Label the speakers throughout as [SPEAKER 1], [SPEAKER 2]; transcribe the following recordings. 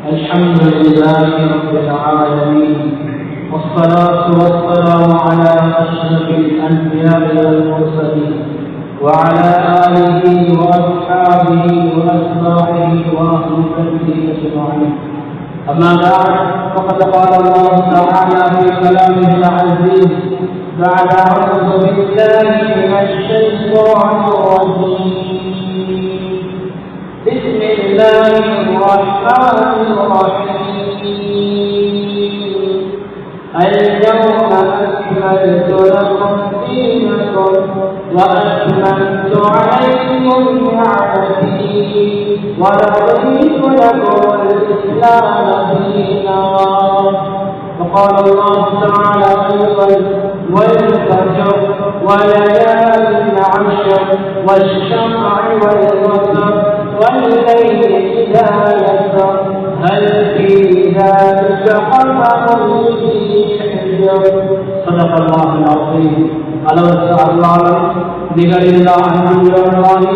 [SPEAKER 1] الحمد لله رب العالمين، والصلاة والسلام على أشرف الأنبياء والمرسلين وعلى آله وأصحابه وأتباعه وأهل بيته أجمعين. أما بعد، فقد قال الله تعالى في كلامه العزيز بعد أعوذ بالله من الشيطان الرجيم. بسم الله الرحمن الرحيم. اليوم أكملت لكم دينكم وأتممت عليكم نعمتي ورضيت لكم الإسلام دينا. وقال الله تعالى أيضا: والفجر وليال عشر والشفع والوتر والليل إذا يسر هل في ذلك قسم ذي حجر. صدق الله العظيم. அளவற்ற அருளாளன் நிகரில்லா அன்புள்ளவனாய்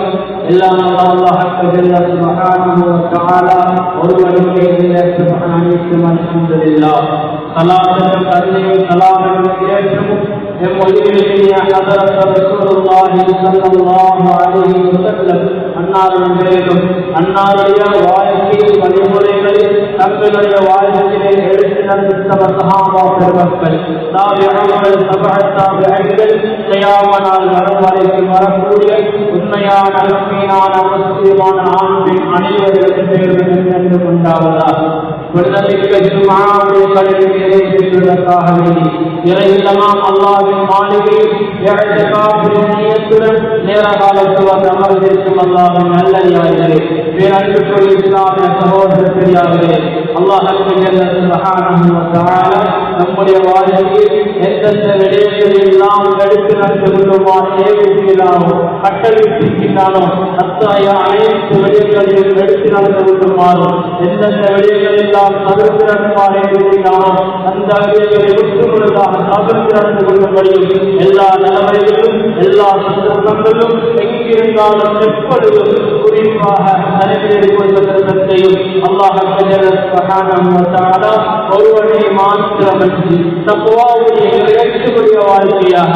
[SPEAKER 1] எல்லாம் அல்லாஹ் ஜல்ல சுப்ஹானஹு வ தஆலா ஒருவனுக்கே எல்லா அனைத்தும் அல்ஹம்துலில்லாஹ். ஸலாத்தும் தஸ்லீமும் ஸலாமும் இறைக்கும் எம் உயிரிலேயே ஹதரத் ரசூலுல்லாஹி ஸல்லல்லாஹு அலைஹி வஸல்லம் அன்னாரின் அன்னாருடைய வாழ்க்கை வழிமுறைகளில் தங்களுடைய வாழ்க்கையை எடுத்து நடந்த சஹாபா பெருமக்கள், தாபிஈன்கள், தபஅத் தாபிஈன்கள், கியாமத் நாள் வரைக்கும் வரக்கூடிய உண்மையான முஃமினான முஸ்லிமான ஆண் பெண் அனைவருக்கும் பேரும் என்று கொண்டாவதாக. புனிதமிக்க ஜும்ஆவுடைய கடமையை நிறைவேற்றுவதற்காக வேண்டி இறையில்லமாம் அல்லாஹ்வின் மாளிகையில் இஅ்திகாஃபின் நியத்துடன் நேர காலத்தில் வந்து அமர்ந்திருக்கும் அல்லாஹ்வின் நல்லடியார்களே, பேரன்புக்குரிய இஸ்லாமிய சகோதர பெரியார்களே, அல்லாஹ் சுப்ஹானஹு வ தஆலா நம்முடைய வாழ்க்கையில் எந்தெந்த விடயங்களில் நாம் எடுத்து நடந்து கொள்ளுமாறு ஏவிருக்கிறானோ கட்டளையிட்டிருக்கிறானோ அத்தகைய அனைத்து விடயங்களையும் எடுத்து நடந்து கொள்ளுமாறு, எந்தெந்த விடயங்களில் நாம் தவிர்த்து நடப்பார் இருக்கிறானோ அந்த விடயங்களை விட்டுமுழுதாக தவிர்த்து நடந்து கொள்ளும்படியும் எல்லா நிலைமைகளிலும் எல்லா சந்தர்ப்பங்களிலும் எங்கிருந்தாலும் எப்பொழுதும் குறிப்பாக நிறைவேறிக்கொள்வதற்கையும் அல்லாஹ் சுப்ஹானஹு வ தஆலா ஒருவனை மாத்திரமன்றி தக்வாவுடைய இறைச்சியுடைய வாழ்க்கையாக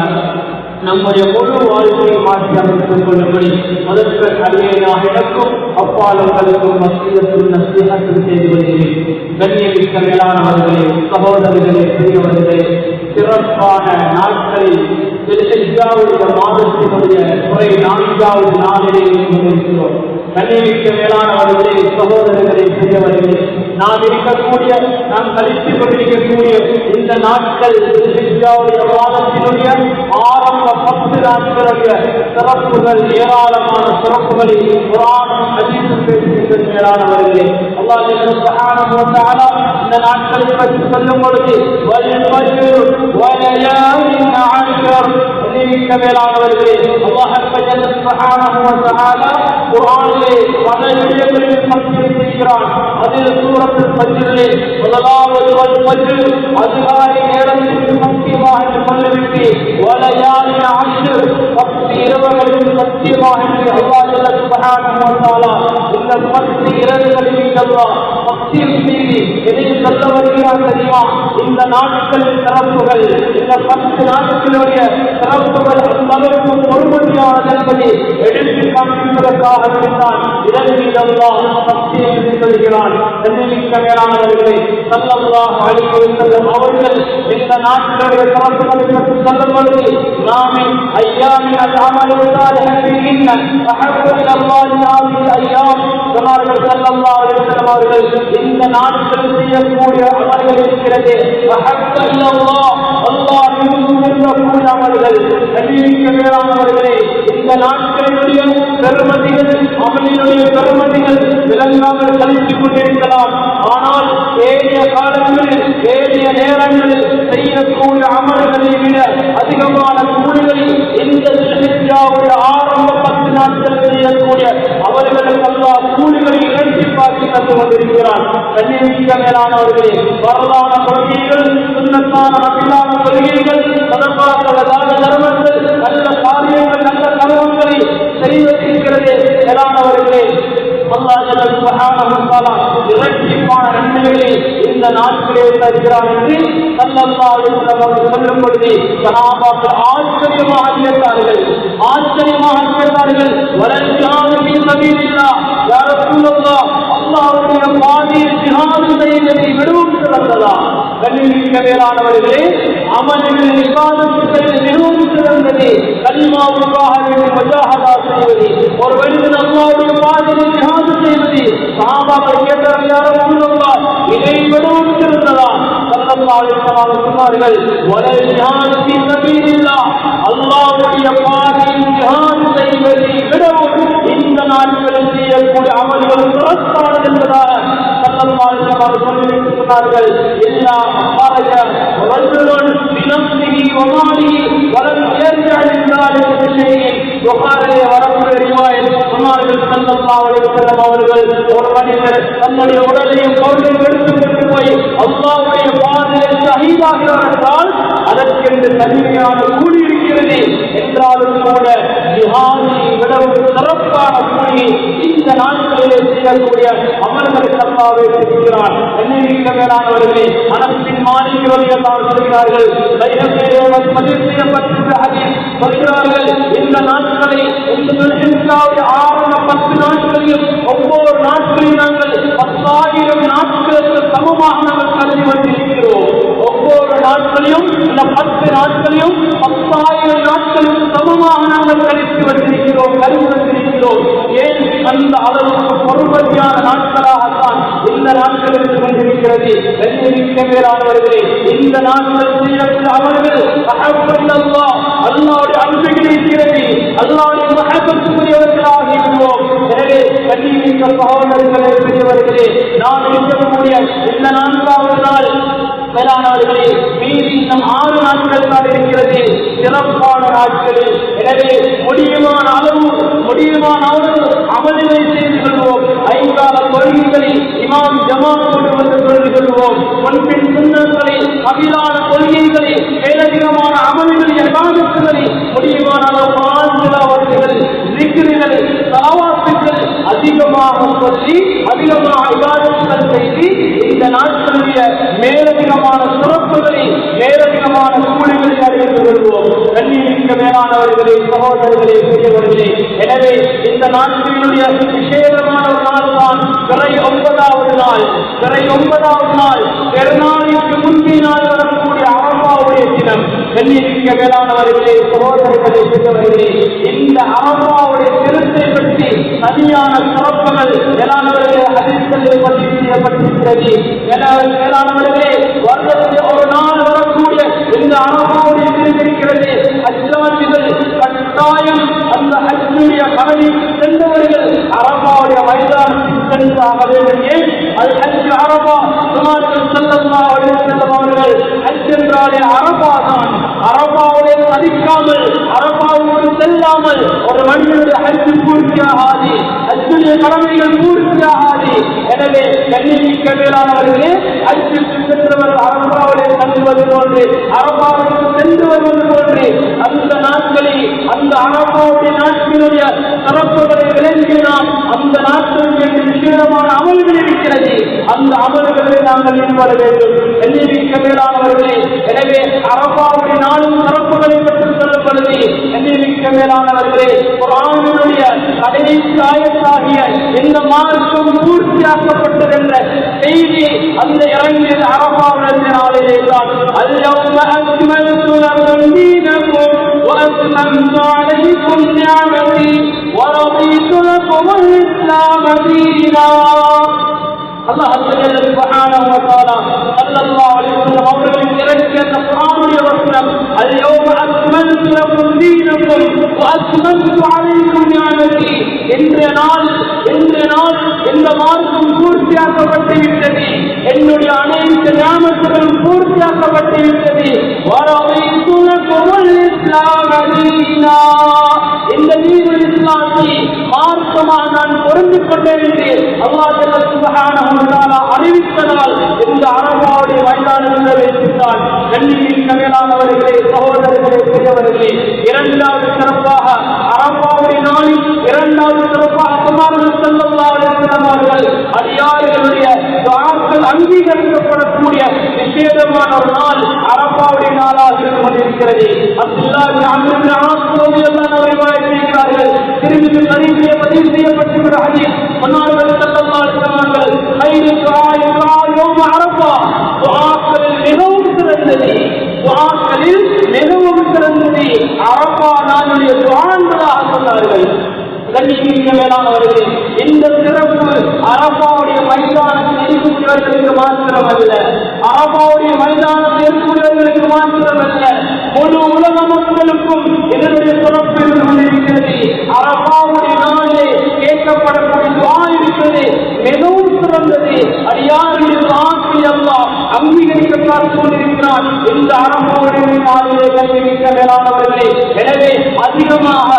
[SPEAKER 1] நம்முடைய முழு வாழ்க்கையை மாற்றி அமைத்துக் கொள்ளும்படி முதற்கு அடியேனாக எனக்கும் அப்பாலுங்களுக்கும் வசீலத்தும் நசீஹத்தும் செய்து வருகிறேன். கண்ணியமிக்க மேலானவர்களே, சகோதரர்களே, பெரியவர்களே, சிறப்பான நாட்களில் மாதத்தினுடைய குறை 4வது நாளிலே இருக்கிறோம். கண்ணியமிக்க மேலானவர்களே, சகோதரர்களே, பெரியவர்களே, நாம் இருக்கக்கூடிய நாம் கழித்துக் கொண்டிருக்கக்கூடிய இந்த நாட்கள் மாதத்தினுடைய ஆரம்ப 10 நாட்களுடைய சிறப்புகள், ஏராளமான சிறப்புகளில் குர்ஆனும் ஹதீஸும் பேசுகின்ற மேலானவர்களே, அல்லாஹ் சுப்ஹானஹு வ தஆலா இந்த நாட்களை பற்றி சொல்லும் பொழுது மேலானவர்களே, அல்லாஹ் சுப்ஹானஹு வ தஆலா குர்ஆனிலே பல விடயங்களில் பட்டியலிட்டிருக்கிறான். அதில் சூரத்துல் ஃபஜ்ரிலே முதலாவது ஃபஜ்ர் அதிகாலை நேரத்திற்கு முக்கியமாக சொல்லிவிட்டு வலயாலி அஷ்ர் 10 இரவுகளில் சத்தியமாக என்று அல்லாஹ் சுப்ஹானஹு வ தஆலா இந்த 10 இரவுகளில் அல்லாஹ் தஃசீர் செய்து எதை சொல்ல வருகிறார் தெரியுமா? இந்த நாட்களின் சிறப்புகள், இந்த 10 நாட்களுடைய சிறப்புகள் அந்தளவுக்கு பொறுமதியானது என்பதை எடுத்து காண்பிப்பதற்காக இருந்தான். இதன் மீது அல்லாஹ் தஃசீர் சொல்கிறான். கண்ணியமிக்க மேலானவர்களே, ஸல்லல்லாஹு அலைஹி வஸல்லம் அவர்கள் இந்த நாட்களுடைய சிறப்புகளை பற்றி சொல்லும் பொழுது நாமின் ஐயாமின் அல்-அமல் ஸாலிஹ் ஃபீஹின்ன அஹப்பு இலல்லாஹி ஹாதிஹில் ஐயாம் சொன்னார்கள். ஸல்லல்லாஹு அலைஹி வஸல்லம் அவர்கள் இந்த நாட்களில் செய்யக்கூடிய அமல்கள் இருக்கிறது, அஹப்பு இலல்லாஹ் அல்லாஹ் விரும்பக்கூடிய அமல்கள். கண்ணியமிக்க மேலானவர்களே, இந்த நாட்களினுடைய பெருமதிகள், அமலினுடைய பெருமதிகள் விளங்காமல் கழித்துக் கொண்டிருக்கலாம். ஆனால் ஏறிய காலங்களில் ஏறிய நேரங்களில் செய்யக்கூடிய அமல்களை விட அதிகமான கூலிகளில் இந்த சிஹிஜ்ஜாவுடைய ஆரம்ப 10 நாட்கள் செய்யக்கூடிய அவர்களுக்கு அல்லாஹ் கூலிகளை இரட்டிப்பாக்கி தந்து கொண்டிருக்கிறார். கண்ணியமிக்க மேலானவர்களே, வரலான கொள்கைகள், சுன்னத்தான நபிலான கொள்கைகள், சதகாக்கள், தான தர்மங்கள், நல்ல காரியங்கள், நல்ல கர்மங்களை செய்வதற்கிறது. மேலானவர்களே, அல்லாஹ் சுப்ஹானஹு வ தஆலா இரட்டிப்பான நன்மைகளை இந்த நாட்களே தருகிறார் என்று ஸல்லல்லாஹு அலைஹி வஸல்லம் சொல்லும் பொழுது சஹாபாக்கள் ஆச்சரியமாக கேட்டார்கள். வலல் ஜிஹாது ஃபீ ஸபீலில்லாஹ் யா ரசூலல்லாஹ், அல்லாஹ்வுடைய பாதையில் ஜிஹாது செய்வதை விடவும் சிறந்ததா? கண்ணியமிக்க மேலானவர்களே, அமல்களில் இபாதத்துகளில் மிகவும் சிறந்தது கலிமாவுக்காக வேண்டி முஜாஹதா செய்வது, ஒரு மனிதன் அல்லாஹ்வுடைய பாதையில் ஜிஹாது செய்வது. சஹாபாக்கள் கேட்டார்கள், யா ரசூலல்லாஹ், இதை விடவும் சிறந்ததா? ஸல்லல்லாஹு அலைஹி வஸல்லம் சொன்னார்கள், வலல் ஜிஹாது ஃபீ ஸபீலில்லாஹ், அல்லாஹ்வுடைய பாதையில் ஜிஹாது செய்வதை விடவும் இந்த நாட்களில் செய்யக்கூடிய அமல்கள் சிறப்பானது என்பதாக ஸல்லல்லாஹு அலைஹி வஸல்லம் சொல்லி சொன்னார்கள். இல்லா خرج رجل بنفسه وماله ولم يرجع لذلك بشيء. புகாரிலே வரக்கூடிய ரிவாயத் சொன்னார்கள் ஸல்லல்லாஹு அலைஹி வஸல்லம் அவர்கள், ஒரு மனிதர் தன்னுடைய உடலையும் பொருளையும் எடுத்துக்கொண்டு போய் அல்லாஹ்வுடைய பாதையில் ஷஹீதாகிறார் என்றால் அதற்கென்று தனிமையான கூலி இருக்கிறது. என்றாலும் கூட ஜிஹாதை விடவும் சிறப்பான கூலி இந்த நாட்களிலே செய்யக்கூடிய அமல்களுக்கு அல்லாஹ் இருக்கிறார். கண்ணியமிக்க மேலானவர்களே, அனஸ் பின் மாலிக் ரலியல்லாஹு அன்ஹு சொல்கிறார்கள், பைஹக்கியிலே பதிவு செய்யப்பட்டுள்ள ஹதீஸ் சொல்கிறார்கள், இந்த நாட்களை இந்த துல்ஹிஜ்ஜாவுடைய 10 நாட்களையும் ஒவ்வொரு நாட்களையும் நாங்கள் 10,000 நாட்களுக்கு சமமாக நாங்கள் கருதி வந்திருக்கிறோம். ஒவ்வொரு நாட்களையும் இந்த 10 நாட்களையும் 10,000 நாட்களுக்கு சமமாக நாங்கள் கழித்து வந்திருக்கிறோம், கருதி வந்திருக்கிறோம். ஏன் அந்த அளவுக்கு பொறுமதியான நாட்களாகத்தான் இந்த நாட்கள் இருந்து கொண்டிருக்கிறது. கண்ணியமிக்க மேலானவர்களே, இந்த நாட்கள் செய்யக்கூடிய அமல்கள் அல்லாஹ்வுடைய அன்புகளை இருக்கிறது, அல்லாஹ்வுடைய மஹப்பத்துக்குரியவர்களாக இருக்கிறோம். எனவே கண்ணியமிக்க சகோதரர்களே, பெரியவர்களே, நாம் இருக்கக்கூடிய இந்த 4வது நாள் மேலானவர்களே, மீதி இன்னும் 6 நாட்கள் தான் இருக்கிறது, சிறப்பான நாட்களில். எனவே முடியுமான அளவு அமல்களை செய்து கொள்வோம். 5 கால கொள்கைகளை இமாம் ஜமாத்தோடு வந்து சொல்லிக் கொள்வோம். முன்பின் சுன்னத்களை, கபிலான கொள்கைகளை, மேலதிகமான அமல்களை, இபாதத்துகளை முடியுமான அளவு குர்ஆன் திலாவத்துகள், ஸிக்ருகள், ஸலவாத்துகள் அதிகமாக சொல்லி அதிகமாக இபாதத்துகள் செய்து இந்த நாட்களுடைய மேலதிகமான சிறப்புகளை, மேலதிகமான கூலிகளை அறிந்து கொள்வோம். கண்ணியமிக்க மேலானவர்களே, சகோதரர்களே, பெரியவர்களே, எனவே இந்த நாட்களினுடைய விசேஷமான ஒரு நாள் தான் பிறை 9வது நாள். பிறை 9வது நாள் பெருநாளுக்கு முந்தைய நாள் வரக்கூடிய அரபாவுடைய தினம். கண்ணியமிக்க மேலானவர்களே, சகோதரர்களே, பெரியவர்களே, இந்த அரபாவுடைய திருத்தை பற்றி தனியான சிறப்புகள் மேலானவர்களே ஹதீஸ்களில் பதிவு செய்யப்பட்டிருக்கிறது. மேலானவர்களே, வருடத்தில் ஒரு நாள் வரக்கூடிய இந்த அரபாவுடைய தினம் இருக்கிறது. ஹஜ்ஜாஜிகள் கட்டாயம் அந்த ஹஜ்ஜுடைய கடமை சென்றவர்கள் அரபாவுடைய மைதானத்தில் சென்றாக வேண்டும். ஏன் அது ஹஜ் அரபா? ஸல்லல்லாஹு அலைஹி வஸல்லம் அவர்கள் ஹஜ் என்றாலே அரபா தான். அரபாவுடைய மதிக்காமல், அரபாவோடு செல்லாமல் ஒரு மனிதனுடைய ஹஜ் பூர்த்தியாகாது, ஹஜ்ஜுடைய கடமைகள் பூர்த்தியாகாது. எனவே கண்ணியமிக்க மேலானவர்களே, ஹஜ்ஜுக்கு சென்றவர்கள் அரபாவுடைய செல்வது போன்று, அரபாவுக்கு சென்று வருவது போன்று அந்த நாட்களில் அந்த அரபாவுடைய நாட்களுடைய சிறப்புகளை விளங்கினால் அந்த நாட்களுடைய விசேஷமான அமல்கள் இருக்கிறது. அந்த அமல்களை நாங்கள் ஈடுபட வேண்டும். கண்ணியமிக்க மேலானவர்களே, எனவே அரபாவுடைய நாளும் சிறப்புகளை பற்றி சொல்லப்படுது. கண்ணியமிக்க மேலானவர்களே, குர்ஆனினுடைய கடைசி ஆயத்தாகிய இந்த மார்க்கம் பூர்த்தியாக்கப்பட்டது என்ற செய்தி அந்த இறங்கியது அரபாவுடைய நாளிலே தான். அல்யௌம அக்மல்து லக்கும் தீனக்கும் وأتممت عليكم نعمتي ورضيت لكم الإسلام دينا. அல்லாஹ் சுப்ஹானஹு வ தஆலா ஸல்லல்லாஹு அலைஹி வஸல்லம் அவர்களின் இறக்கிய அந்த குர்ஆனுடைய வசனம், அல்யௌம அக்மல்து லக்கும் தீனக்கும் வ அத்மம்து அலைக்கும் நிஅமதி. இன்றைய நாள் இந்த மார்க்கம் பூர்த்தியாக்கப்பட்டு விட்டது, என்னுடைய அனைத்து நியாமத்துகளும் பூர்த்தியாக்கப்பட்டு விட்டது. வரதைத்து லக்குமுல் இஸ்லாம தீனா. இந்த தீனுல் இஸ்லாத்தை மார்க்கமாக நான் பொருந்திக் கொண்டேன் என்று அல்லாஹ் சுப்ஹானஹு வ தஆலா அறிவித்ததால் இந்த அரபாவுடைய மைதானத்தில் வைத்தார். கண்ணியமிக்க மேலானவர்களே, சகோதரர்களே, பெரியவர்களே, 2வது சிறப்பாக அரபாவுடைய நாளில் 2வது சிறப்பாக ஸல்லல்லாஹு அலைஹி வஸல்லம் அவர்கள் அடியார்களுடைய துஆக்கள் அமல்கள் அங்கீகரிக்கப்படக்கூடிய விசேடமான ஒரு நாள் அரபாவுடைய நாளாக இருந்து கொண்டிருக்கிறது. அப்துல்லாஹ் இப்னு அம்ர் இப்னு ஆஸ் ரலியல்லாஹு அன்ஹு ரிவாயத் செய்கிறார்கள். திருமதி ஷரீஃபிலே பதிவு செய்யப்பட்டிருக்கிற ஹதீஸ் சொன்னார்கள் ஸல்லல்லாஹு அலைஹி வஸல்லம் கைரு துஆ யௌம அரஃபா துஆக்களில் மிகவும் சிறந்தது, துஆக்களில் மிகவும் சிறந்தது அரஃபா நாளுடைய துஆ என்பதாக சொன்னார்கள். கண்ணியமிக்க மேலானவர்களே, இந்த சிறப்பு அரபாவுடைய மைதானத்தில் இருக்கக்கூடியவர்களுக்கு மாத்திரமல்ல, அரபாவுடைய மைதானத்தில் இருக்கக்கூடியவர்களுக்கு மாத்திரமல்ல, முழு உலக மக்களுக்கும் இதனுடைய சிறப்பு இருந்து கொண்டிருக்கிறது. அரபாவுடைய நாளிலே கேட்கப்படக்கூடிய துஆ இருக்கிறது, மிகவும் சிறந்தது. அடியாருடைய துஆக்களை அல்லாஹ் அங்கீகரிக்க பார்த்துக் கொண்டிருக்கிறான் இந்த அரபாவுடைய நாளிலே. கண்ணியமிக்க மேலானவர்களே, எனவே அதிகமாக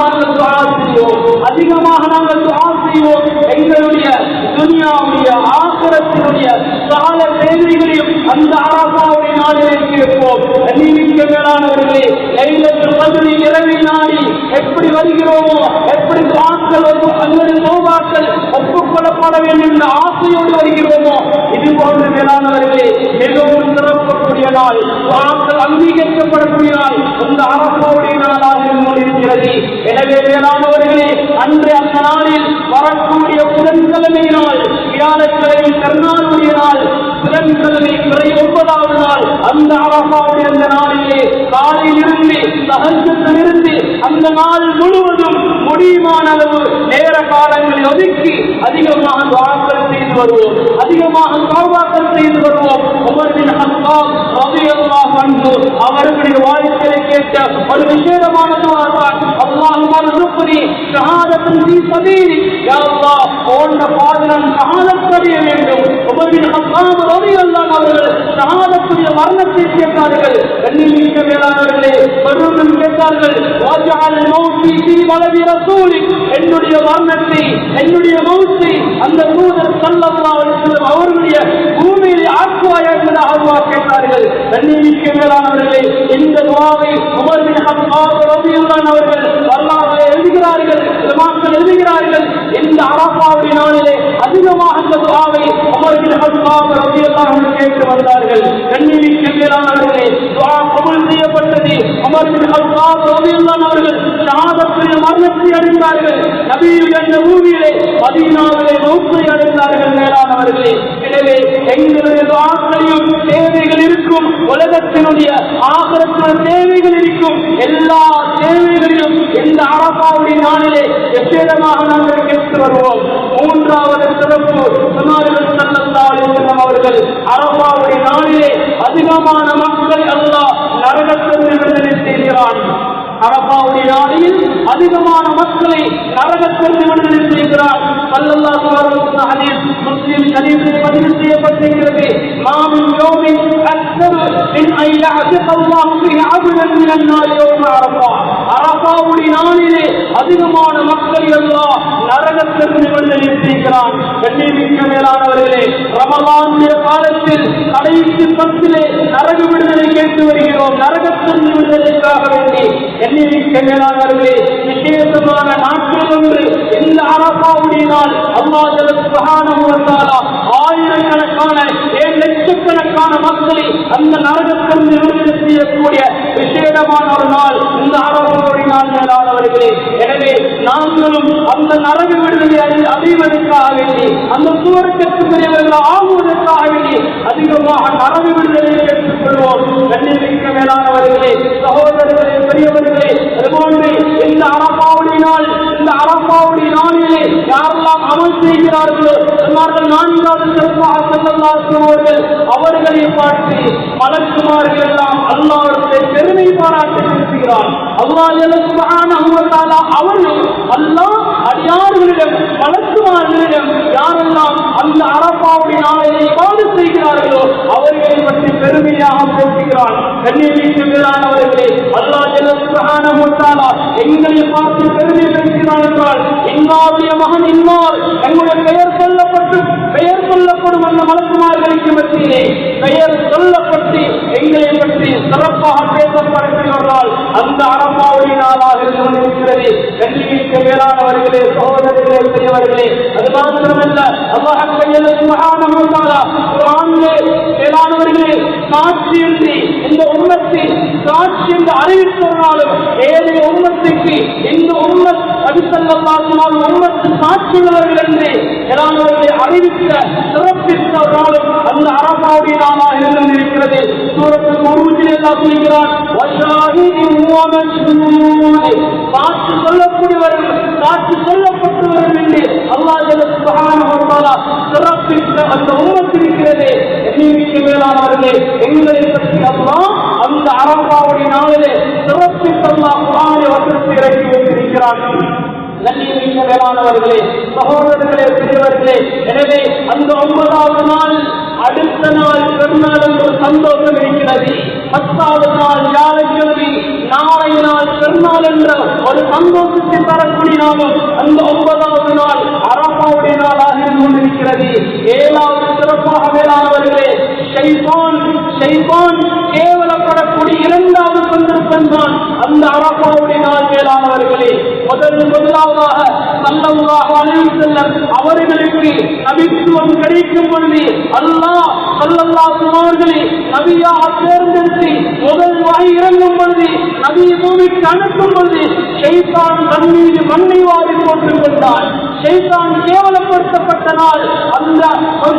[SPEAKER 1] நாங்கள் துஆ செய்வோம், அதிகமாக நாங்கள் துஆ செய்வோம். எங்களுடைய துனியாவுடைய ஆகிரத்தினுடைய சகல தேவைகளையும் அந்த அரபாவுடைய நாளிலே கேட்போம். கண்ணியமிக்க மேலானவர்களே, லைலத்துல் கத்ர் இரவின் நாடி எப்படி வருகிறோமோ, எப்படி துஆக்கள் அல்லது தௌபாக்கள் ஒப்புக்கொள்ளப்பட வேண்டும் என்ற ஆசையோடு வருகிறோமோ, இது போன்ற மேலானவர்களே மிகவும் சிறப்புக்குரிய நாள், துஆக்கள் அங்கீகரிக்கப்படக்கூடிய நாள் இந்த அரபாவுடைய நாளாக இருக்கிறது. எனவே மேலானவர்களே, அன்று அந்த நாளில் வரக்கூடிய புதன்கிழமை நாள், வியாழக்கிழமை கருநாளுடைய நாள், புதன்கிழமை 9வது நாள், அந்த அரபாவுடைய அந்த நாளிலே காலையிலிருந்து தஹஜ்ஜுதிலிருந்து அந்த நாள் முழுவதும் முடியுமான அளவு நேர காலங்களை ஒதுக்கி அதிகமாக துஆக்கள் செய்து வருவோம், அதிகமாக தௌபாக்கள் செய்து வருவோம். உமர் பின் கத்தாப் ரலியல்லாஹு அன்ஹு அவர்களுடைய வாழ்க்கையை கேட்ட ஒரு விசேடமான துஆ தான் அல்லாஹும்ம ர்ஸுக்னி ஷஹாதத்தன் ஃபீ ஸபீலி, யா அல்லாஹ் உன்ன பாதலன் ஷஹாதத் அடைய வேண்டும். உமர் பின் கத்தாப் ரலியல்லாஹு அவர்கள் ஷஹாதத்துடைய மரணத்தை கேட்டார்கள். கண்ணியமிக்க மேலானவர்களே, மறுபடியும் கேட்டார்கள், வஜஅல் மௌத்தி ஃபீ வலதி ரசூலி, என்னுடைய மரணத்தை, என்னுடைய மௌத்தை அந்த தூதர் ஸல்லல்லாஹு அலைஹி வஸல்லம் அவர்களுடைய பூமியிலே ஆக்குவாயா என்பதாக துஆ கேட்டார்கள். கண்ணியமிக்க மேலானவர்களே, இந்த துஆவை உமர் பின் கத்தாப் ரலியல்லாஹு அவர்கள் வரலாற்றில் எழுதுகிறார்கள், உலமாக்கள் எழுதுகிறார்கள். இந்த அரபாவுடைய நாளிலே அதிகமாக இந்த துஆவை உமர் பின் கத்தாப் ரலியல்லாஹு அன்ஹு கேட்டு வந்தார்கள். கண்ணியமிக்க மேலானவர்களே, துஆ கபூல் செய்யப்பட்டது. உமர் பின் கத்தாப் ரலியல்லாஹு அவர்கள் ஷஹாதத்துடைய மரணத்தை அடைந்தார்கள். நபியுடைய அந்த பூமியிலே மதீனாவிலே மௌத்தை அடைந்தார்கள். மேலானவர்களே, எனவே எங்களுடைய துஆக்களையும் தேவைகள் இருக்கும், உலகத்தினுடைய ஆகிரத்தினுடைய தேவைகள் இருக்கும், எல்லா தேவைகளையும் இந்த அரபாவுடைய நாளிலே விசேடமாக நாங்கள் கேட்டு வருவோம். மூன்றாவது சிறப்பு சொன்னார்கள் ஸல்லல்லாஹு அலைஹி வஸல்லம் அவர்கள், அரபாவுடைய நாளிலே அதிகமான மக்களை அல்லாஹ் நரகத்திலிருந்து விடுதலை செய்கிறான். அரபாவுடைய நாளில் அதிகமான மக்களை நரகத்திலிருந்து விடுதலை செய்கிறார். ஸல்லல்லாஹு அலைஹி வஸல்லம் ஹதீஸ் முஸ்லிம் ஷரீஃபில் பதிவு செய்யப்பட்டிருக்கிறது. மாமின் யௌமின் அக்ஸர் மின் அன் யஅதிக அல்லாஹு ஃபீஹி அப்தன் மினன் நார் யௌம அரஃபா, அரபாவுடைய நாளிலே அதிகமான மக்களை அல்லாஹ் நரகத்திலிருந்து விடுதலை செய்கிறான். கண்ணியமிக்க மேலானவர்களே, ரமலானுடைய காலத்தில் கடைசி 10 நரக விடுதலை கேட்டு வருகிறோம், நரகத்திலிருந்து விடுதலைக்காக வேண்டி. கண்ணியமிக்க மேலானவர்களே, விசேஷமான நாட்கள் ஒன்று இந்த அரபாவுடைய நாள். அல்லாஹ் சுப்ஹானஹு வ தஆலா ஆயிரக்கணக்கான லட்சக்கணக்கான மக்களை அந்த நரகத்திலிருந்து விடுதலை செய்யக்கூடிய விசேடமான ஒரு நாள் இந்த அரபாவுடைய நாள். மேலானவர்களே, எனவே நாங்களும் அந்த நரக விடுதலை அடைவதற்காக வேண்டி, அந்த சுவர்க்கத்துக்குரியவர்கள் ஆகுவதற்காக வேண்டி அதிகமாக நரக விடுதலை பெற்றுக் கொள்வோம். கண்ணியமிக்க மேலானவர்களே, சகோதரர்களே, பெரியவர்களே, அதுபோன்று இந்த அரபாவுடைய நாள், இந்த அரபாவுடைய நாளிலே யாரெல்லாம் அமல் செய்கிறார்களோ சொன்னார்கள், 4வது சிறப்பாக ஸல்லல்லாஹு அலைஹி வஸல்லம் அவர்களை பார்த்து மலக்குமார்கள் எல்லாம் அல்லாஹ்வுடைய பெருமை பாராட்டி பேசுகிறார். அல்லாஹ் சுப்ஹானஹு வ தஆலா அவர்கள் அல்லாஹ் அடியார்களிடம் மலக்குமார்களிடம் யாரெல்லாம் அந்த அரபாவுடைய நாளிலே இபாதத் செய்கிறார்களோ அவர்களை பற்றி பெருமை பெருமையாக பேசுகிறான். கண்ணியமிக்க மேலானவர்களே, அல்லாஹ் ஜல்ல சுப்ஹானஹு வ தஆலா எங்களை பார்த்து பெருமை பேசுகிறான் என்றால், இன்னாருடைய மகன் இன்னார் எங்களுடைய பெயர் சொல்லப்படும் அந்த மலக்குமார்களுக்கு மத்தியிலே பெயர் சொல்லப்பட்டு எங்களை பற்றி சிறப்பாக பேசப்படுகிறார்கள். அந்த அரபாவுடைய நாளாக இருந்து கொண்டிருக்கிறது. கண்ணியமிக்க மேலானவர்களே, சகோதரர்களே, பெரியவர்களே, அது மாத்திரமல்ல, அல்லாஹ் சுப்ஹானஹு வ தஆலா குர்ஆனிலே மேலானவர்களே சாட்சியின்றி இந்த உம்மத்தை சாட்சி என்று அறிவித்தவர்களும் ஏழை உம்மத்துக்கு இந்த உம்மத் நபி ஸல்லல்லாஹு அலைஹி வஸல்லம் உம்மத்து சாட்சியுள்ளவர்கள் என்று மேலானவர்களை அறிவித்த சிறப்பித்தவர்களும் அந்த அரபாவுடைய நாளாக இருந்து இருக்கிறது. சூரத்துல் புரூஜில் அல்லாஹ் சொல்கிறான், வஷாஹிதின் வ மஷ்ஹூத், சாட்சி சொல்லக்கூடியவர்கள் சாட்சி சொல்லப்பட்டவர்கள் என்று அல்லாஹ் ஜல்ல சுப்ஹானஹு வ தஆலா சிறப்பித்த அந்த உம்மத் இருக்கிறது. எண்ணிக்கை மேலானவர்களே, எங்களை பற்றி அல்லாஹ் அந்த அரபாவுடைய நாளிலே சிறப்பித்த அல்லாஹ் குர்ஆனிலே வசனத்தை இறக்கி வைத்திருக்கிறான். கண்ணியமிக்க மேலானவர்களே, சகோதரர்களே, பெரியவர்களே, எனவே அந்த 9வது நாள் அடுத்த நாள் பெருநாள் என்ற ஒரு சந்தோஷம் இருக்கிறது. 10வது நாள் வியாழக்கிழமை நாளை நாள் பெருநாள் என்ற ஒரு சந்தோஷத்தை தரக்கூடிய நாளும் அந்த 9வது நாள் அரபாவுடைய நாளாக இருந்து கொண்டிருக்கிறது. 7வது சிறப்பாக மேலானவர்களே, ஷைத்தான் கேவலப்படக்கூடிய 2வது சந்தர்ப்பம் தான் அந்த அரபாவுடைய நாள். மேலானவர்களே, முதலாவதாக ஸல்லல்லாஹு அலைஹி வஸல்லம் அவர்களுக்கு நபித்துவம் கிடைக்கும் பொழுது அல்லாஹ் ஸல்லல்லாஹு அவர்களை நபியாக தேர்ந்தெடுத்து முதல் வஹி இறங்கும் பொழுது நபி பூமிக்கு அனுப்பும் பொழுது ஷைத்தான் தன் மீது மண்ணை வாரி போட்டுக் கொண்டான். ஷைத்தான் கேவலப்படுத்தப்பட்ட நாள் அந்த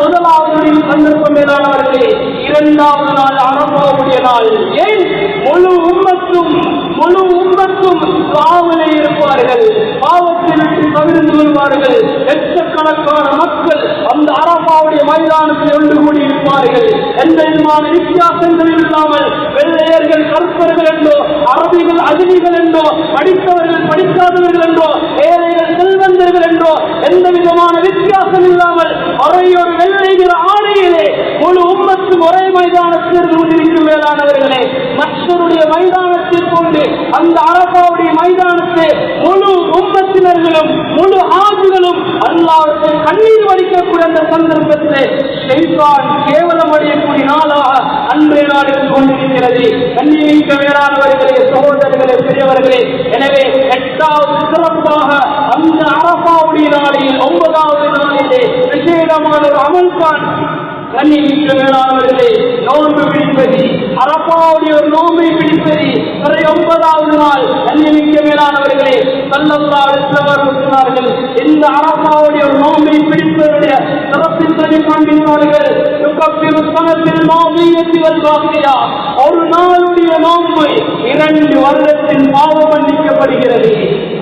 [SPEAKER 1] முதலாவது சந்தர்ப்பம். மேலானவர்களே, 2வது நாள் அரபாவுடைய நாள். ஏன்? முழு உம்மத்தும் பாவலே இருப்பார்கள், பாவத்தை விட்டு தவிர்த்து வருவார்கள். லட்சக்கணக்கான மக்கள் அந்த அரபாவுடைய மைதானத்தில் ஒன்று கூடி இருப்பார்கள். எந்த விதமான வித்தியாசங்களும் இல்லாமல் வெள்ளையர்கள் கருப்பர்கள் என்றோ, அரபிகள் அஜினிகள் என்றோ, படித்தவர்கள் படிக்காதவர்கள் என்றோ, ஏழைகள் செல்வந்தர்கள் என்றோ எந்த விதமான வித்தியாசம் இல்லாமல் ஒரே ஒரு வெள்ளைகிற ஆணையிலே முழு உம்மத்தும் ஒரே மைதானத்தில் கொண்டிருக்கும். மேலானவர்களே, மற்றவருடைய மைதானத்தை கொண்டு அந்த அரபாவுடைய மைதானத்தை முழு உம்மத்தினர்களும் முழு ஆஜுகளும் அல்லாஹ்வுக்கு கண்ணீர் வடிக்கக்கூடிய அந்த சந்தர்ப்பத்தை ஷைத்தான் கேவலம் அடையக்கூடிய நாளாக அன்றைய நாள் இருந்து கொண்டிருக்கிறது. கண்ணியமிக்க மேலானவர்களே, சகோதரர்களே, பெரியவர்களே, எனவே 8வது சிறப்பாக அந்த அரபாவுடைய நாளில் 9வது நாளிலே விசேடமான ஒரு அமல்தான் கண்ணியமிக்க மேலானவர்களே, நோன்பு பிடிப்பது. அரபாவுடைய ஒரு நோன்பை பிடிப்பது 9வது நாள். கண்ணியமிக்க மேலானவர்களே, ஸல்லல்லாஹு அலைஹி வஸல்லம் சொன்னார்கள், இந்த அரபாவுடைய ஒரு நோன்பை பிடிப்பவருடைய சிறப்பித்தனை காண்பித்தார்கள். யுகஃபிரு ஸனத்தில் மாதியத்தி வல் பாகியா, ஒரு நாளுடைய நோன்பு 2 வருடத்தின் பாவம் மன்னிக்கப்படுகிறது.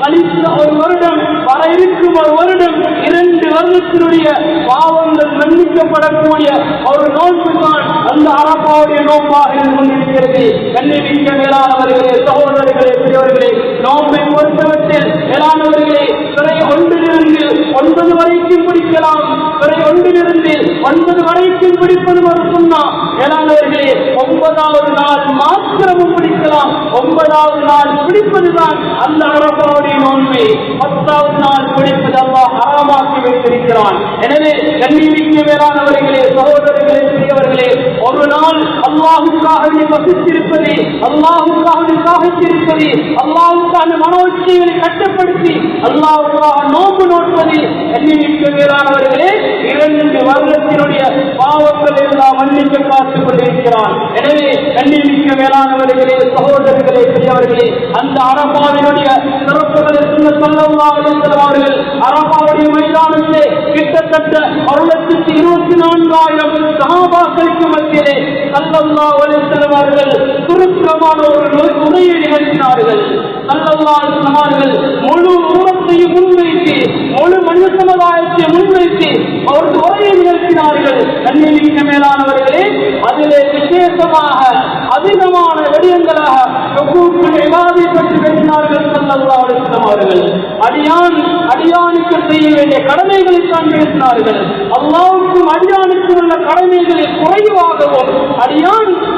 [SPEAKER 1] கழித்த ஒரு வருடம் வர இருக்கும் ஒரு வருடம் 2 வருடத்தினுடைய பாவங்கள் மன்னிக்கப்படக்கூடிய ஒரு நோன்பு தான் அந்த அரபாவுடைய நோன்பாக இருந்து கொண்டிருக்கிறது. கண்ணியமிக்க மேலானவர்களே, சகோதரர்களே, பெரியவர்களே, நோன்பை பொறுத்தவற்றில் மேலானவர்களே, பிறை 1 to 9 வரைக்கும் பிடிக்கலாம். பிறை 1 to 9 வரைக்கும் பிடிப்பது ஒரு சுன்னா. மேலானவர்களே, 9வது நாள் மாத்திரமும் பிடிக்கலாம். 9வது நாள் பிடிப்பதுதான் அந்த அரபாவுடைய நோன்பு. 10வது நாள் பிடிப்பது அல்லாஹ் ஹராமாக்கி வைத்திருக்கிறான். எனவே கண்ணியமிக்க மேலானவர்களே, சகோதரர்களே, பெரியவர்களே, ஒரு நாள் அல்லாஹ்வுக்காக வசித்திருப்பது, அல்லாஹ்வுக்காக சாகித்திருப்பது, அல்லாஹ்வுக்கான மனோச்சைகளை கட்டுப்படுத்தி அல்லாஹ்வுக்காக நோன்பு நோட்பது, கண்ணியமிக்க மேலானவர்களே, 2 வருடத்தினுடைய பாவங்கள் எல்லாம் மன்னிக்க காத்துக் கொண்டிருக்கிறான். எனவே கண்ணியமிக்க மேலானவர்களே, சகோதரர்களே, பெரியவர்களே, அந்த அரபாவினுடைய சிறப்புகளை ஸல்லல்லாஹு அலைஹி வஸல்லம் அவர்கள் அரபாவுடைய மைதானத்திலே கிட்டத்தட்ட 1,24,000 சஹாபாக்களுக்கு மத்தியிலே ஸல்லல்லாஹு அலைஹி வஸல்லம் அவர்கள் சுருக்கமான ஒரு உரையை நிகழ்த்தினார்கள். ஸல்லல்லாஹு அலைஹி வஸல்லம் அவர்கள் முழு உம்மத்தையும் முன்வைத்து, முழு மனித சமுதாயத்தை முன்வைத்து ஒரு உரையை நிகழ்த்தினார்கள். கண்ணியமிக்க மேலானவர்களே, அதிலே விசேஷமாக அதிகமான விடயங்களாக ஹுக்கூக்குல் இபாதை பற்றி பேசினார்கள் ஸல்லல்லாஹு அலைஹி வஸல்லம் அவர்கள். அடியானுக்கு செய்ய வேண்டிய கடமைகளை தான் பேசினார்கள். அல்லாஹ்வுக்கும் அடியானுக்கும் உள்ள கடமைகளை குறைவாகவும்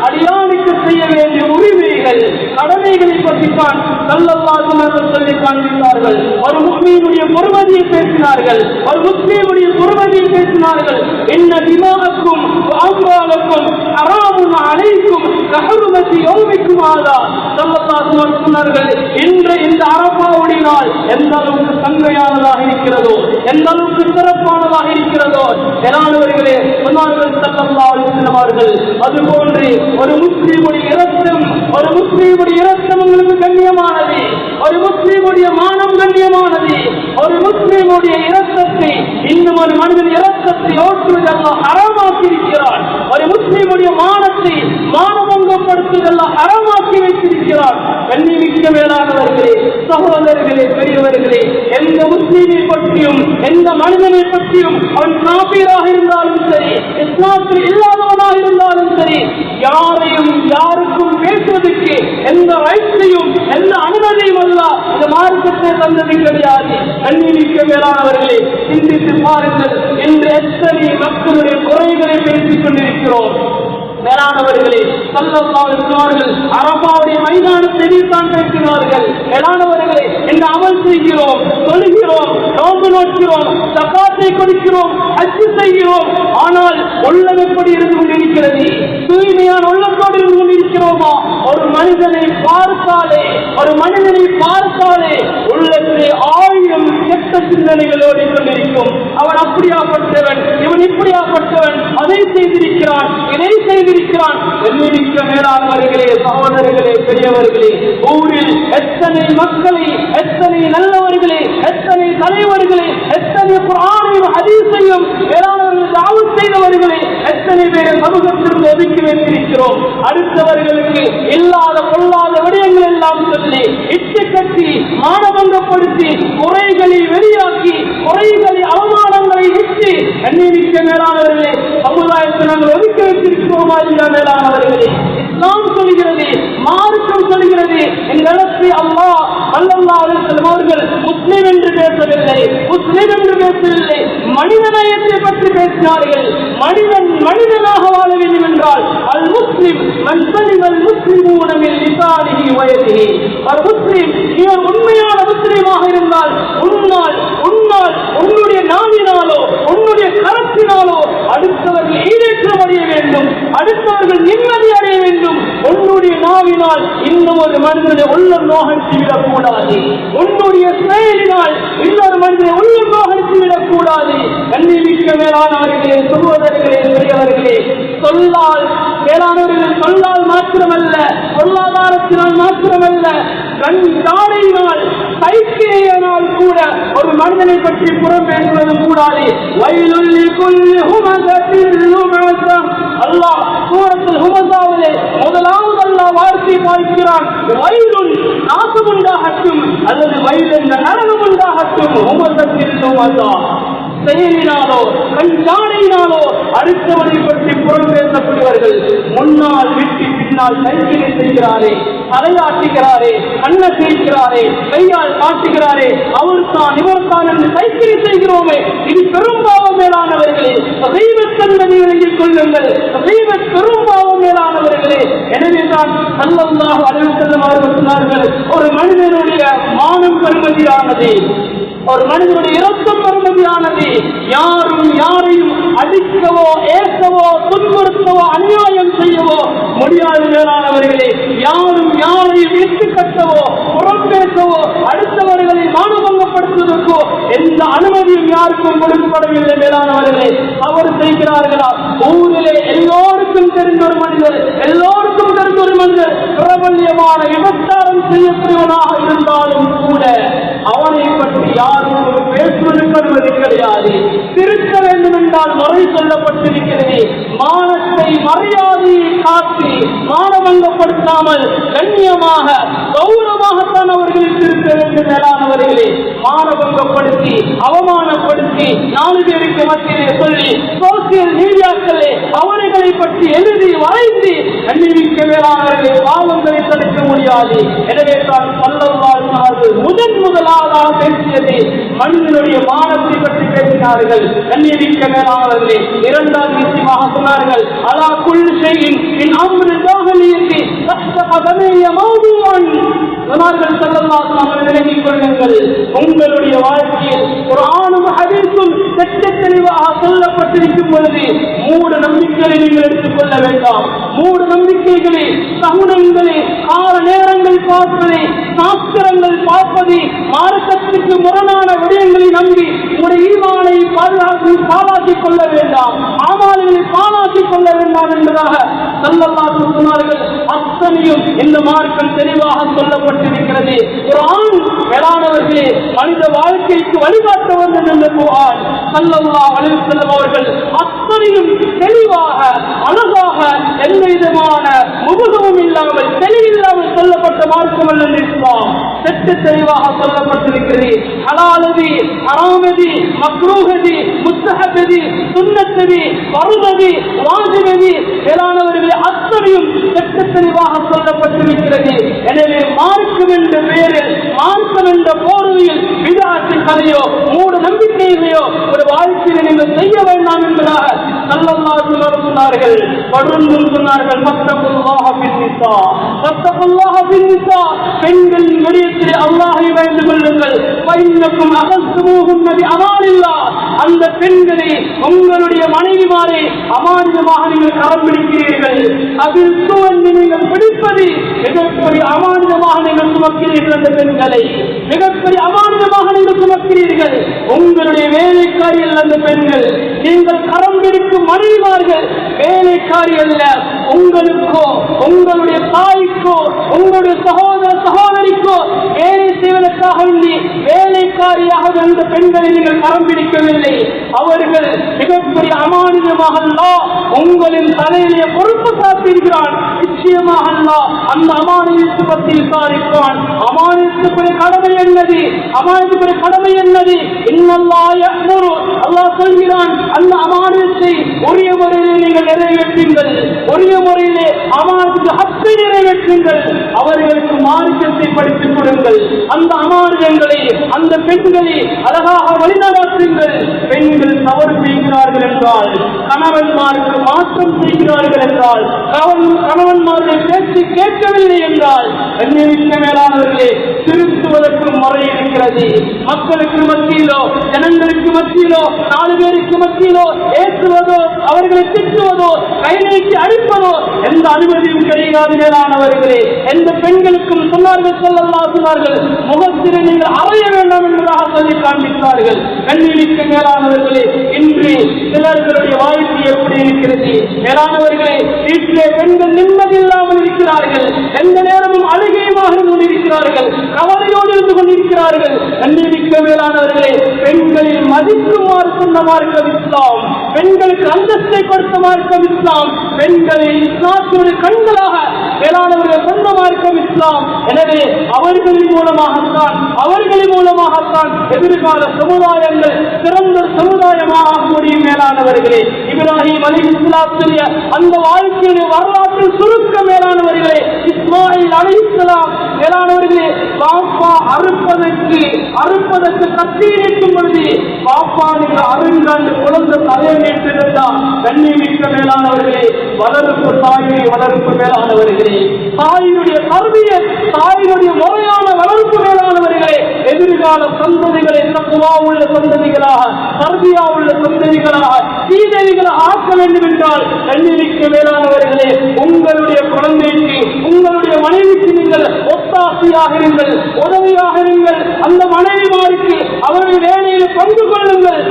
[SPEAKER 1] அடியானுக்கு செய்ய வேண்டிய உரிமைகள் கடமைகளை பற்றி தான் ஸல்லல்லாஹு அலைஹி வஸல்லம் சொல்லி காண்பித்தார்கள். ஒரு முஸ்லிமுடைய பொறுமதியை பேசினார்கள், ஒரு முஸ்லிமுடைய பொறுமதியை பேசினார்கள். இன்ன திமாஅக்கும் வ அம்வாலக்கும் ஹராமுன் அலைக்கும் கஹுருமதி யௌமிக்கும் ஹாதா. ஸல்லல்லாஹு அலைஹி வஸல்லம் சொன்னார்கள், இன்று இந்த அரஃபாவுடைய நாள் எந்த அளவுக்கு சங்கையானதாக இருக்கிறதோ, எந்த அளவுக்கு சிறப்பானதாக இருக்கிறதோ, எல்லாவர்களே சொன்னார்கள் ஸல்லல்லாஹு அலைஹி வஸல்லம் அவர்கள். அதுபோன்று ஒரு முஸ்லிமுடைய இரத்தம் உங்களுக்கு கண்ணியமானது, ஒரு முஸ்லிமுடைய மானம் கண்ணியமானது. ஒரு முஸ்லிமுடைய இரத்தத்தை இன்னும் ஒரு மனிதன் இரத்தத்தை ஓட்டுவது அல்லாஹ் ஹராமாக்கி இருக்கிறான். ஒரு முஸ்லிமுடைய மானத்தை மானபங்கப்படுத்துவதெல்லாம் ஹராமாக்கி வைத்திருக்கிறான். கண்ணிமிக்க மேலானவர்களே, சகோதரர்களே, பெரியவர்களே, எந்த முஸ்லிமை பற்றியும் எந்த மனிதனை பற்றியும் அவன் காபீராக இருந்தாலும் சரி, இஸ்லாத்தில் இல்லாதவனாக இருந்தாலும் சரி, யாருக்கும் பேசுவதற்கு எந்த ரைட்ஸையும் எந்த அனுமதியும் அல்ல இந்த மார்க்கத்தை தந்தது கிடையாது. கண்ணிமிக்க மேலானவர்களே, சிந்தித்து பாருங்கள், இன்று எத்தனை மக்களுடைய குறைகளை பேசிக் கொண்டிருக்கிறோம். மேலானவர்களே, ஸல்லல்லாஹு அலைஹி வஸல்லம் அரஃபாவுடைய மைதானத்தை தான் பேசினார்கள். மேலானவர்களே, என்ன அமல் செய்கிறோம், தொழுகிறோம், நோன்பு நோக்கிறோம், ஜகாத்தை கொடுக்கிறோம், ஹஜ் செய்கிறோம், ஆனால் உள்ளம் எப்படி இருந்து கொண்டிருக்கிறது? தூய்மையான உள்ளத்தோடு இருந்து கொண்டிருக்கிறோமா? ஒரு மனிதனை பார்த்தாலே உள்ளத்தை 1000 கெட்ட சிந்தனைகள் ஓடிக்கொண்டிருக்கும். அவன் அப்படியாப்பட்டவன், இவன் இப்படியாப்பட்டவன், அதை செய்திருக்கிறான், இதை செய்திருக்கிறான். மேலானவர்களே, சகோதரர்களே, பெரியவர்களே, ஊரில் எத்தனை மக்களை, எத்தனை நல்லவர்களே, எத்தனை தலைவர்களே, எத்தனை குர்ஆனையும் ஹதீஸையும் மேலானவர்கள் தாவத் செய்தவர்களே, எத்தனை பேரை சமூகத்திற்கு ஒதுக்கி வைத்திருக்கிறோம். அடுத்தவர்களுக்கு இல்லாத பொல்லாத விடயங்கள் எல்லாம் சொல்லி இட்டு கட்டி மானபங்கப்படுத்தி குறைகளை வெளியாக்கி குறைகளை அவமானங்களை இட்டு எண்ணிமிக்க மேலானவர்களே சமுதாயத்தை நாங்கள் ஒதுக்கி வைத்திருக்கிறோமா இல்லையா? மேலானவர்களே, இஸ்லாம் சொல்கிறது, மார்க்கம் சொல்கிறது, எங்களுக்கு அல்லாஹ் ஸல்லல்லாஹு அலைஹி வஸல்லம் அவர்கள் முஸ்லிம் என்று பேசவில்லை, மனிதநேயத்தை பற்றி பேசினார்கள். மனிதனாக வாழ வேண்டும் என்றால் அல் முஸ்லிம் மன் சலிமல் முஸ்லிமூன மின் லிசானிஹி வ யதிஹி. ஒரு முஸ்லிம், இவர் உண்மையான முஸ்லிமாக இருந்தால் உன்னுடைய நாவினாலோ உன்னுடைய கரத்தினாலோ அடுத்தவர்கள் ஈடேற்றம் அடைய வேண்டும், அடுத்தவர்கள் நிம்மதி அடைய வேண்டும். உன்னுடைய நாவினால் இன்னும் ஒரு மனிதனை உள்ளம் நோகடித்து விடக்கூடாது, உன்னுடைய செயலினால் இன்னொரு மனிதனை உள்ளம் நோகடித்து விடக்கூடாது. கண்ணிமிக்க மேலானவர்களே, சகோதரர்களே, பெரியவர்களே, சொல்லால் மாத்திரமல்ல, பொருளாதாரத்தினால் மாத்திரமல்ல, கண்காடையினால் கைக்கிரையினால் கூட ஒரு மனிதனை பற்றி புறம் பேசுவதும் கூடாது. வயலுள்ளி குல்லி ஹுமஸத்தின் லுமஸம். அல்லாஹ் சூரத்துல் ஹுமஸாவிலே முதலாவது அல்லாஹ் வார்த்தை பார்க்கிறான், வயலுன் நாசம் உண்டாகட்டும் அல்லது வயல் என்ற நரகம் உண்டாகட்டும். ஹுமஸத்தின் லுமஸா, செயலினாலோ கண்காடையினாலோ அடுத்தவரை பற்றி புறம் பேசக்கூடியவர்கள் முன்னால் விட்டு பின்னால் கைகளை செய்கிறாரே, தலையாட்டுகிறாரே, கண்ண செய்கிறாரே, கையால் காட்டுகிறாரே, அவர் தான் இவர் தான் என்று கைகளை செய்கிறோமே, இது பெரும்பாவம். மேலானவர்களே, தெய்வத்தன்மை விளங்கிக் கொள்ளுங்கள், பெரும்பாவம். மேலானவர்களே, எனவேதான் ஸல்லல்லாஹு அலைஹி வஸல்லம் அவர்கள் சொன்னார்கள், ஒரு மனிதனுடைய மானம் பெருமதியானது, ஒரு மனிதனுடைய இரத்தம் பெருமதியானது. யாரையும் அடிக்கவோ ஏற்கவோ துன்புறுத்தவோ அநியாயம் செய்யவோ முடியாது. மேலானவர்களே, யாரையும் இட்டு கட்டவோ புறம் பேசவோ அடுத்தவர்களை மானபங்கப்படுத்துவதற்கோ எந்த அனுமதியும் யாருக்கும் கொடுக்கப்படவில்லை. மேலானவர்களே, தவறு செய்கிறார்களா? ஊரிலே எல்லோருக்கும் தெரிந்த ஒரு மனிதர், பிரபல்யமான விபச்சாரம் செய்யக்கூடியவனாக இருந்தாலும் கூட அவனை பற்றி யாரும் பேசுவதற்கு அனுமதி கிடையாது. திருத்த வேண்டும் என்றால் முறை சொல்லப்பட்டிருக்கிறது. மானத்தை மரியாதையை காட்டி மானபங்கப்படுத்தாமல் கண்ணியமாக கௌரவமாகத்தான் அவர்களை திருத்த வேண்டும். மேலானவர்களே, மானபங்கப்படுத்தி அவமானப்படுத்தி 4 பேருக்கு மத்தியிலே சொல்லி சோசியல் மீடியாக்களே அவர்களை பற்றி எழுதி வரைந்து கண்ணிமிக்க மேலானவர்களை பாவங்களை தடுக்க முடியாது. எனவே தான் ஸல்லல்லாஹு முதலாவதாக பேசியது மனிதனுடைய மானத்தை பற்றி பேசினார்கள். கண்ணியமிக்க மேலானவர்களே, இரண்டாவது விஷயமாக சொன்னார்கள், அலா குல்லி ஷைஇன் மின் அம்ரி ஜாஹிலியத்தி தஹ்த கதமைய மௌதுஅன். சொன்னார்கள் ஸல்லல்லாஹு அலைஹி வஸல்லம், விலகிக் கொள்ளுங்கள், உங்களுடைய வாழ்க்கையில் குர்ஆனும் ஹதீஸும் தெளிவாக சொல்லப்பட்டிருக்கும் பொழுது மூட நம்பிக்கைகளை நீங்கள் எடுத்துக்கொள்ள வேண்டாம். மூட நம்பிக்கைகளை, சகுனங்களை, கால நேரங்கள் பார்ப்பதை, சாஸ்திரங்கள் பார்ப்பதை, மார்க்கத்துக்கு முரணான விடயங்களை நம்பி உங்களுடைய ஈமானை பாழாக்கிக் கொள்ள வேண்டாம், ஆமால்களை பாழாக்கிக் கொள்ள வேண்டாம் என்பதாக ஸல்லல்லாஹு அலைஹி சொன்னார்கள். அத்தனையும் இந்த மார்க்கம் தெளிவாக சொல்லப்பட்டிருக்கிறது. குர்ஆன் மேலானவர்களே மனித வாழ்க்கைக்கு வழிகாட்ட வேண்டும் என்ற குர்ஆன் ஸல்லல்லாஹு அலைஹி வஸல்லம் அவர்கள் அத்தனையும் தெளிவாக அழகாக எந்த விதமான முகமும் இல்லாமல் தெளிவில்லாமல் சொல்லப்பட்ட மார்க்கம் அல்ல இஸ்லாம். தெளிவாக சொல்லப்பட்டிருக்கிறது. ஹலாலதி, ஹராமதி, மக்ரூஹதி, முஸ்தஹபதி, சுன்னத்ததி, ஃபர்ததி, வாஜிபதி மேலானவர்களே அத்தனையும் தெளிவாக சொல்லப்பட்டிருக்கிறது. எனவே மார்க்கம் என்ற பெயரில், மார்க்கம் என்ற போர்வையில் விதாத்தின் கதையோ மூட நம்பிக்கைகளையோ ஒரு வாழ்க்கையில் நீங்கள் செய்ய வேண்டாம் என்பதாக ஸல்லல்லாஹு அலைஹி வஸல்லம் சொன்னார்கள். தொடர்ந்தும் சொன்னார்கள், ஃபத்தகுல்லாஹ பின்னிஸா, ஃபத்தகுல்லாஹ பின்னிஸா, பெண்களின் விடயத்தில் அல்லாஹ்வை பயந்து கொள்ளுங்கள். ஃபஇன்னக்கும் அகஸ்துமூஹுன்ன பிஅமானில்லாஹ், அந்த பெண்களை உங்களுடைய மனைவிமாரை அமானிதமாக நீங்கள் கரம் பிடிக்கிறீர்கள். அதில் சுவன் நீங்கள் பிடிப்பது மிகப்பெரிய அமானிதமாக நீங்கள் சுமக்கிறீர்கள். அந்த பெண்களை மிகப்பெரிய அமானிதமாக நீங்கள் சுமக்கிறீர்கள். உங்களுடைய வேலைக்காரிகள் அந்த பெண்கள், நீங்கள் கரம் பிடிக்கும் மனைவிமார்கள் வேலைக்காரி அல்ல. உங்களுக்கோ, உங்களுடைய தாய்க்கோ, உங்களுடைய சகோதர சகோதரிக்கோ வேலை செய்வதற்காக வேண்டி வேலைக்காரியாக வந்த பெண்களை நீங்கள் கரம் பிடிக்கவில்லை. அவர்கள் மிகப்பெரிய அமானிதமாக அல்லாஹ் உங்களின் தலையிலே பொறுப்பு காத்திருக்கிறான். நிச்சயமாக அல்லாஹ் அந்த அமானிதத்தை பற்றி விசாரிப்பான். அமானிதத்துக்குரிய கடமை என்னது? அமானிதத்துக்குரிய கடமை என்னது? இன்னல்லாஹ் யஅமுரு, அல்லாஹ் சொல்கிறான், அந்த அமானிதத்தை உரிய முறையில் நீங்கள் நிறைவேற்றுங்கள். உரிய முறையிலே அமானிதத்து ஹக்கை நிறைவேற்றுங்கள். அவர்களுக்கு மார்க்கத்தை படித்துக் கொடுங்கள். அந்த அமானிதங்களை, அந்த பெண்களை அழகாக வழிநடத்துங்கள். பெண்கள் தவறு செய்கிறார்கள் என்றால், கணவன்மாருக்கு மாற்றம் செய்கிறார்கள் என்றால், கணவன்மாருடைய பேச்சு கேட்கவில்லை என்றால், கண்ணியமிக்க மேலானவர்களே திருத்துவதற்கு முறை இருக்கிறது. மக்களுக்கு மத்தியிலோ, ஜனங்களுக்கு மத்தியிலோ, 4 பேருக்கு மத்தியிலோ ஏற்றுவதோ, அவர்களை திட்டுவதோ, கை நீட்டி அடிப்பதோ எந்த அனுமதியும் கிடையாது. மேலானவர்களே, எந்த பெண்களுக்கும் சொன்னார்கள், சொன்னார்கள் முகத்திலே நீங்கள் அறைய வேண்டாம் என்பதாக சொல்லி காண்பித்தார்கள். கண்ணியமிக்க மேலானவர்களே, இன்று சிலர்களுடைய வாழ்க்கை எப்படி இருக்கிறது? மேலானவர்களே, வீட்டிலே பெண்கள் நிம்மதி இல்லாமல் இருக்கிறார்கள். எந்த நேரமும் அழுகையுமாக இருந்து கொண்டிருக்கிறார்கள், கவலையோடு இருந்து கொண்டிருக்கிறார்கள். கண்ணியமிக்க மேலானவர்களே, பெண்களில் மதிக்குமாறு சொன்ன மார்க்கம் இஸ்லாம், பெண்களுக்கு அந்தஸ்தை கொடுத்த மார்க்கம் இஸ்லாம், பெண்களை இஸ்லாத்தினுடைய கண்களாக மேலானவர்கள் சொன்ன மார்க்கம் இஸ்லாம். எனவே அவர்களின் மூலமாகத்தான் எதிர்கால சமுதாயங்கள் சிறந்த சமுதாயமாக முடியும். மேலானவர்களே, இப்ராஹிம் அலைஹிஸ்ஸலாத்துடைய அந்த வாழ்க்கையுடைய வரலாற்றில் சுருக்க மேலானவர்களே, இஸ்மாயில் அலைஹிஸ்ஸலாம் மேலானவர்களே, பாப்பா அறுப்பதற்கு கத்தி நீட்டும் பொழுது பாப்பா நீங்கள் அருங்காண்டு குழந்தை தலையை நீட்டிருந்தால், கண்ணியமிக்க மேலானவர்களே, வளர்ப்பு தாயுடைய வளர்ப்பு மேலானவர்களே, தாயினுடைய கல்வியை, தாயினுடைய முறையான வளர்ப்பு மேலானவர்களே, எதிர்கால சந்ததிகளை தக்குவா உள்ள சந்ததிகளாக, தர்பியா உள்ள சந்ததிகளாக, சீதேவிகளாக ஆக்க வேண்டும் என்றால், கண்ணியமிக்க மேலானவர்களே, உங்களுடைய குழந்தைக்கு, உங்களுடைய மனைவிக்கு நீங்கள் ஒத்தாசையாக இருங்கள், உதவியாக இருங்கள். அந்த மனைவிமாருக்கு அவருடைய வேலையில் பங்கு கொள்ளுங்கள்.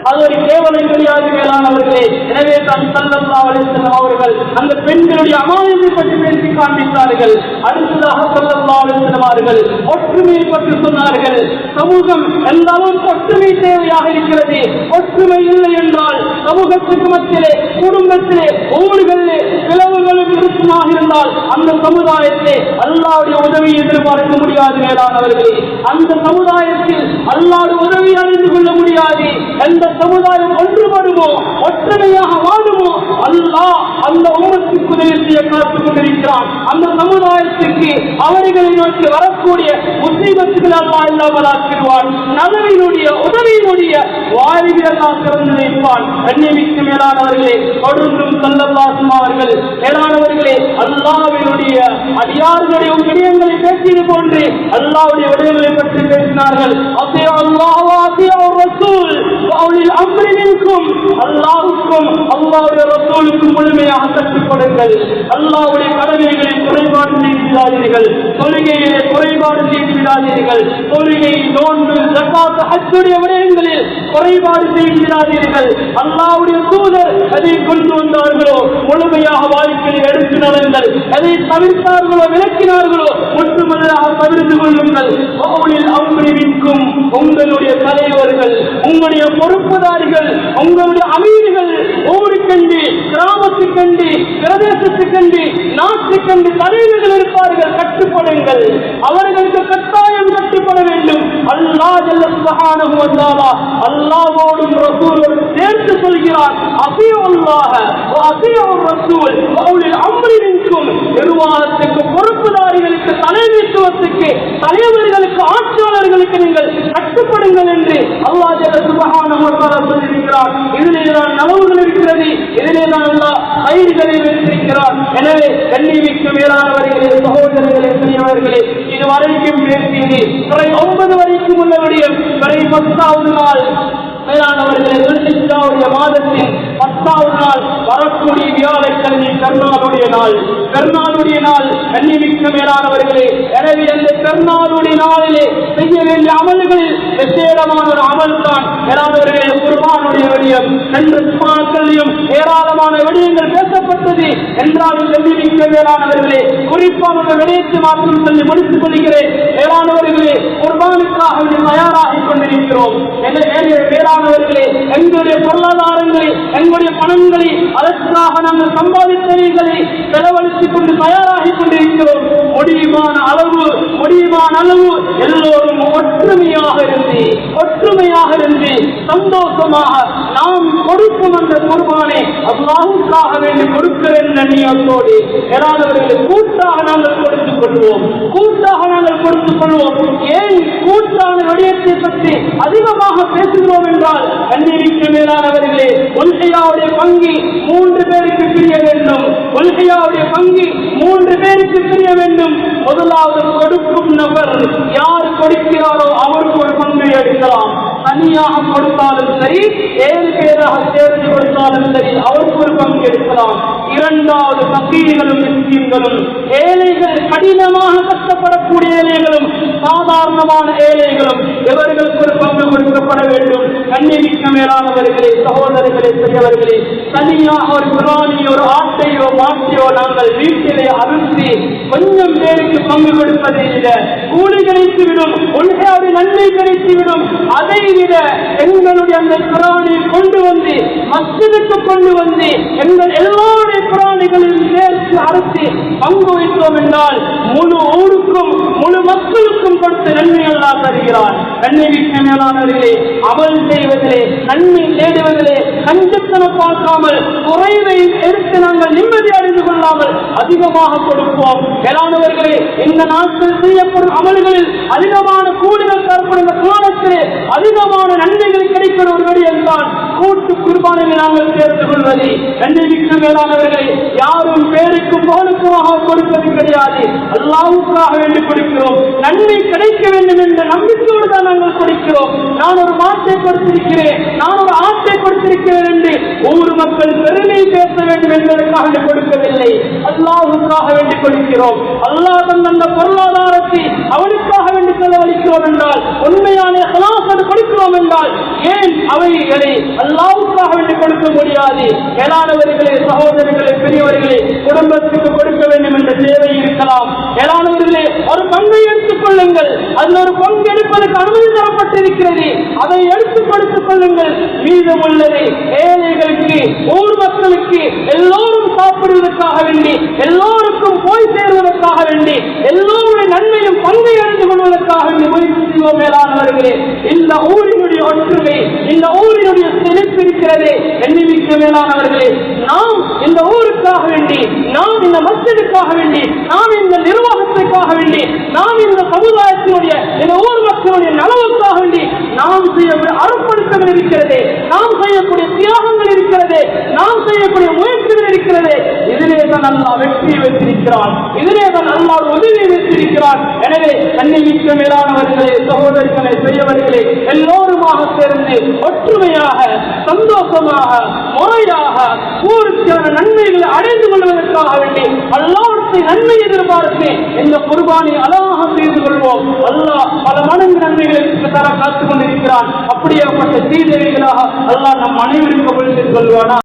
[SPEAKER 1] அது ஒரு கேவலம் கிடையாது. மேலானவர்களே, எனவே தான் ஸல்லல்லாஹு அலைஹி வஸல்லம் அவர்கள் அந்த பெண்களுடைய அமானிதத்தை பற்றி பேசி காண்பித்தார்கள். அடுத்ததாக ஸல்லல்லாஹு அலைஹி வஸல்லம் அவர்கள் ஒற்றுமையை பற்றி சொன்னார்கள். சமூகம் எந்த அளவுக்கு ஒற்றுமை தேவையாக இருக்கிறது. ஒற்றுமை இல்லை என்றால் சமூகத்துக்கு மத்தியிலே, குடும்பத்திலே, ஊர்களிலே பிளவுகளும் இருக்குமாக இருந்தால் அந்த சமுதாயத்தை அல்லாஹ்வுடைய உதவியை எதிர்பார்க்க முடியாது. மேலானவர்களே, அந்த சமுதாயத்தில் அல்லாஹ்வுடைய உதவியை அறிந்து கொள்ள முடியாது. எந்த சமுதாயம் ஒன்றுபடுமோ, ஒற்றுமையாக வாழுமோ, அல்லாஹ் அந்த உம்மத்துக்கு உதவி செய்ய காத்துக் கொண்டிருக்கிறான். அந்த சமுதாயத்துக்கு அவர்களை நோக்கி வரக்கூடிய முசீபத்துகள் அல்லாஹ் இல்லாமல் ஆக்கிடுவான். நலவினுடைய உதவியினுடைய வாய்களை எல்லாம் திறந்து வைப்பான். கண்ணியமிக்க மேலானவர்களே, தொடர்ந்தும் ஸல்லல்லாஹு அவர்கள் மேலானவர்களே அல்லாஹ்வினுடைய அடியார்களுடைய விடயங்களை பேசியது போன்று அல்லாஹ்வுடைய விடயங்களை பற்றி பேசினார்கள். அத்தியு அல்லாஹ் வ அத்தியு ரசூல் வ உலில் அம்ரி மின்கும். அல்லாஹ்வுக்கும் அல்லாஹ்வுடைய ரசூலுக்கும் முழுமையாக கட்டுப்படுங்கள். அல்லாஹ்வுடைய கடமைகளில் குறைபாடு செய்யாதீர்கள். தொழுகையிலே குறைபாடு செய்யாதீர்கள். தொழுகை, நோன்பு, ஜகாத், ஹஜ்ஜுடைய விடயங்களில் குறைபாடு செய்யாதீர்கள். அல்லாஹ்வுடைய தூதர் எதை கொண்டு வந்தார்களோ முழுமையாக வாழ்க்கையில் எடுத்து நடங்கள். எதை தவிர்த்தார்களோ விளக்கினார்களோ முற்றுமுழுதாக தவிர்த்து கொள்ளுங்கள். அம்ரிவிற்கும் உங்களுடைய தலைவர்கள், உங்களுடைய பொறுப்புதாரிகள், உங்களுடைய அமீர்கள் ஊருக்கண்டு, கிராமத்துக்கண்டு, பிரதேசத்துக்கண்டு, நாட்டுக்கண்டு தலைவர்கள் இருப்பார்கள். கட்டுப்படுங்கள். அவர்களுக்கு கட்டாயம் கட்டுப்பட வேண்டும். அல்லாஹ் ஜல்ல சுப்ஹானஹு வ தஆலா அல்லாஹ்வோடும் ரசூலோடும் சேர்த்து சொல்கிறார். அத்தியு அல்லாஹ் வ அத்தியு ரசூல் வ உலில் அம்ரி மின்கும். நிர்வாகத்துக்கு, பொறுப்புதாரிகளுக்கு, தலைமைத்துவத்துக்கு, தலைவர்களுக்கு, ஆட்சியாளர்களுக்கு நீங்கள் கட்டுப்படுங்கள் என்று அல்லாஹ் ஜல்ல சுப்ஹானஹு வ தஆலா சொல்லியிருக்கிறார். இதிலே தான் நலவுகள் இருக்கிறது. இதிலே தான் அல்லாஹ் கைதுகளை வைத்திருக்கிறார். எனவே கண்ணியமிக்க மேலானவர்களே, சகோதரர்களே, பெரியவர்களே, இதுவரைக்கும் பேசியது 9 வரைக்கும் உள்ள விடயம். 10வது நாள் மேலானவர்களே, துல்ஹிஜ்ஜாவுடைய மாதத்தின் 10வது நாள் வரக்கூடிய வியாழக்கிழமை பெருநாளுடைய நாள். பெருநாளுடைய நாள் கண்ணியமிக்க மேலானவர்களே, எனவே அந்த பெருநாளுடைய நாளிலே செய்ய வேண்டிய அமல்களில் விசேடமான ஒரு அமல் தான் மேலானவர்களே குர்பானுடைய விடயம். 2 ஜும்ஆக்களிலும் ஏராளமான விடயங்கள் பேசப்பட்டது. என்றாலும் கண்ணியமிக்க மேலானவர்களே, குறிப்பான ஒரு விடயத்தை மாற்றம் சொல்லி முடித்துக் கொள்கிறேன். மேலானவர்களே, குர்பானுக்காக தயாராகிக் கொண்டிருக்கிறோம். மேலானவர்களே, எங்களுடைய பொருளாதாரங்களை, எங்களுடைய பணங்களை அதற்காக நாங்கள் சம்பாதித்தவைகளை செலவழித்துக் கொண்டு தயாராகிக் கொண்டிருக்கிறோம். முடியுமான அளவு எல்லோரும் ஒற்றுமையாக இருந்து சந்தோஷமாக நாம் கொடுக்கும் அந்த குர்பானை அல்லாஹ்வுக்காக வேண்டி கொடுக்கிற நியத்தோடு மேலானவர்களை கூட்டாக நாங்கள் கொடுத்துக் கொள்வோம். ஏன் கூட்டான விடயத்தை பற்றி அதிகமாக பேசுகிறோம் என்றால், கண்ணியமிக்க மேலானவர்களே, உல்ஹியாவுடைய பங்கு 3 பேருக்கு பிரிய வேண்டும். உல்ஹியாவுடைய பங்கு 3 பேருக்கு பிரிய வேண்டும். முதலாவது கொடுக்கும் நபர் யார் கொடுக்கிறாரோ அவருக்கு ஒரு பங்கு எடுக்கலாம். தனியாக கொடுத்தாலும் சரி, 7 பேராக சேர்ந்து கொடுத்தாலும் சரி, அவருக்கு ஒரு பங்கு எடுக்கலாம். இரண்டாவது ஃபகீர்களும் மிஸ்கீன்களும், ஏழைகள், கடினமாக கஷ்டப்படக்கூடிய ஏழைகளும் சாதாரணமான ஏழைகளும், இவர்களுக்கு ஒரு பங்கு கொடுக்கப்பட வேண்டும். கண்ணியமிக்க மேலானவர்களே, சகோதரர்களே, பெரியவர்களே, தனியாக ஒரு பிராணியோ, ஒரு ஆட்டையோ, மாட்டையோ நாங்கள் வீட்டிலே அறுத்து கொஞ்சம் பேருக்கு பங்கு கொடுப்பதை விட கூலி கிடைத்துவிடும், உலகையாவுடைய நன்மை கிடைத்துவிடும். அதை விட எங்களுடைய அந்த பிராணியை கொண்டு வந்து மஸ்ஜிதுக்கு கொண்டு வந்து எங்கள் எல்லோருடைய பிராணிகளையும் சேர்த்து அறுத்து பங்கு வைத்தோம் என்றால் முழு ஊருக்கும் முழு மக்களுக்கும் கொடுத்து நன்மை எல்லாம் தருகிறார். கண்ணியமிக்க மேலானவர்களே, அமல் செய்வதிலே, நன்மை தேடுவதிலே கஞ்சத்தனம் பார்க்காமல், குறைவை எடுத்து நாங்கள் நிம்மதி அறிந்து கொள்ளாமல் அதிகமாக கொடுப்போம். மேலானவர்களே, இந்த நாட்கள் செய்யப்படும் அமல்களில் அதிகமான கூடுதல் தரப்படும் இந்த காலத்திலே அதிகமான நன்மைகள் கிடைக்கிற ஒரு விடயம் தான் கூட்டு குர்பானியை நாங்கள் சேர்த்துக் கொள்வது. கண்ணியமிக்க மேலானவர்களே, யாரும் பேருக்கும் போலுக்குமாக கொடுப்பது கிடையாது. அல்லாஹ்வுக்காக வேண்டி கொடுக்கிறோம். நன்மை கிடைக்க வேண்டும் என்ற நம்பிக்கையோடு தான் நாங்கள் கொடுக்கிறோம். நான் ஒரு மாட்டை கொடுத்திருக்கிறேன், நான் ஒரு ஆட்டை கொடுத்திருக்கிறேன் என்று ஊர் மக்கள் பெருமை பேச வேண்டும் என்பதற்காக கொடுக்கவில்லை. அல்லாஹ்வுக்காக வேண்டி கொடுக்கிறோம். அல்லாஹ் தந்த பொருளாதாரத்தை அவனுக்காக வேண்டி செலவழிக்கிறோம் என்றால், உண்மையான இஹ்லாஸோடு கொடுக்கிறோம் என்றால், ஏன் அவைகளை அல்லாஹ்வுக்காக வேண்டி கொடுக்க முடியாது? மேலானவர்களே, சகோதரர்களே, பெரியவர்களே, குடும்பத்துக்கு கொடுக்க வேண்டும் என்ற தேவை இருக்கலாம். மேலானவர்களே, ஒரு பங்கை எடுத்துக் கொள்ளுங்கள். அதில் ஒரு பங்கு எடுப்பதற்கு அனுமதி தரப்பட்டிருக்கிறது. அதை எடுத்துக் கொடுத்துக் கொள்ளுங்கள். மீதம் உள்ளது ஏழைகளுக்கு, ஊர் மக்களுக்கு, எல்லோரும் சாப்பிடுவதற்காக வேண்டி, எல்லோருக்கும் போய் சேருவதற்காக வேண்டி, எல்லோருடைய நன்மையும் பங்கை அறிந்து கொள்வதற்காக வேண்டி முயற்சி செய்வோம். மேலானவர்களே, இந்த ஊரினுடைய ஒற்றுமை, இந்த ஊரினுடைய செழிப்பு இருக்கிறது. எண்ணிமிக்க மேலானவர்களே, நாம் இந்த ஊருக்கு ஊருக்காக வேண்டி, நாம் இந்த மஸ்ஜிதுக்காக வேண்டி, நாம் இந்த நிர்வாகத்திற்காக வேண்டி, நாம் இந்த சமுதாயத்தினுடைய இந்த ஊர் மக்களுடைய நலவுக்காக வேண்டி நாம் செய்யக்கூடிய அர்ப்பணித்தல் இருக்கிறது, நாம் செய்யக்கூடிய தியாகங்கள் இருக்கிறது, நாம் செய்யக்கூடிய முயற்சிகள் இருக்கிறது. இதிலே தான் அல்லாஹ் வெற்றியை வைத்திருக்கிறான், இதிலே தான் அல்லாஹ் உதவியை வைத்திருக்கிறான். எனவே கண்ணிமிக்க மேலானவர்களே, சகோதரிகளே, பெரியவர்களே, எல்லோருமாக சேர்ந்து ஒற்றுமையாக, சந்தோஷமாக, முறையாக ஊருக்கான நன்மைகளை அடைந்து கொள்வதற்காக வேண்டி அல்லாஹ்வுடைய நன்மை எதிர்பார்த்து இந்த குர்பானை அழகாக செய்து கொள்வோம். அல்லாஹ் பல மடங்கு நன்மைகளை தர காத்துக் கொண்டிருக்கிறான். அப்படியேப்பட்ட சீதேவிகளாக அல்லாஹ் நம் அனைவருக்கும் கொள்வானா.